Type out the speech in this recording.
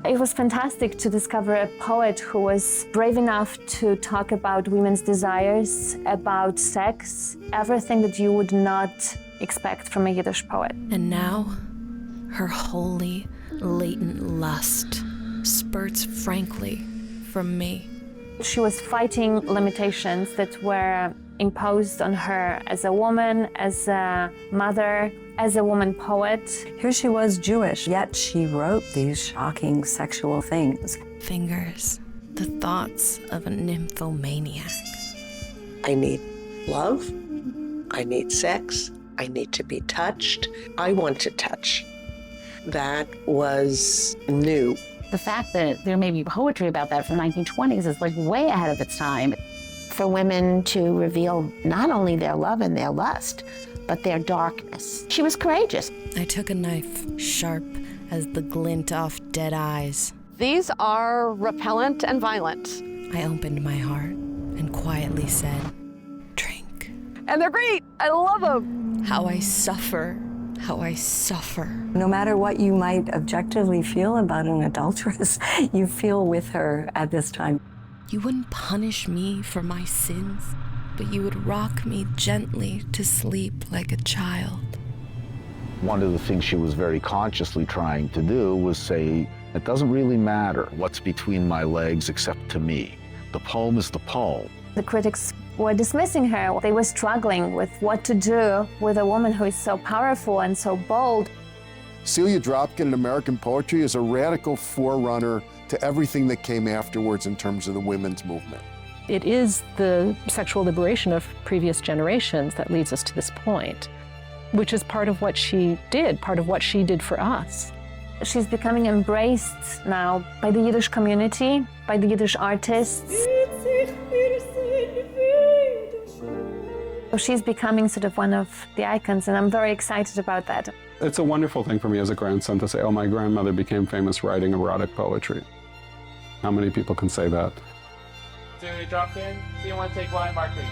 It was fantastic to discover a poet who was brave enough to talk about women's desires, about sex, everything that you would not expect from a Yiddish poet. And now, her holy, latent lust spurts frankly from me. She was fighting limitations that were imposed on her as a woman, as a mother, as a woman poet. Here she was Jewish, yet she wrote these shocking sexual things. Fingers, the thoughts of a nymphomaniac. I need love, I need sex, I need to be touched, I want to touch. That was new. The fact that there may be poetry about that from the 1920s is like way ahead of its time. For women to reveal not only their love and their lust, but their darkness. She was courageous. I took a knife, sharp as the glint off dead eyes. These are repellent and violent. I opened my heart and quietly said, drink. And they're great, I love them. How I suffer, how I suffer. No matter what you might objectively feel about an adulteress, you feel with her at this time. You wouldn't punish me for my sins, but you would rock me gently to sleep like a child. One of the things she was very consciously trying to do was say, it doesn't really matter what's between my legs except to me. The poem is the poem. The critics were dismissing her. They were struggling with what to do with a woman who is so powerful and so bold. Celia Dropkin in American poetry is a radical forerunner to everything that came afterwards in terms of the women's movement. It is the sexual liberation of previous generations that leads us to this point, which is part of what she did, part of what she did for us. She's becoming embraced now by the Yiddish community, by the Yiddish artists. So she's becoming sort of one of the icons, and I'm very excited about that. It's a wonderful thing for me as a grandson to say, oh, my grandmother became famous writing erotic poetry. How many people can say that? Celia Dropkin, so you want to take line marking.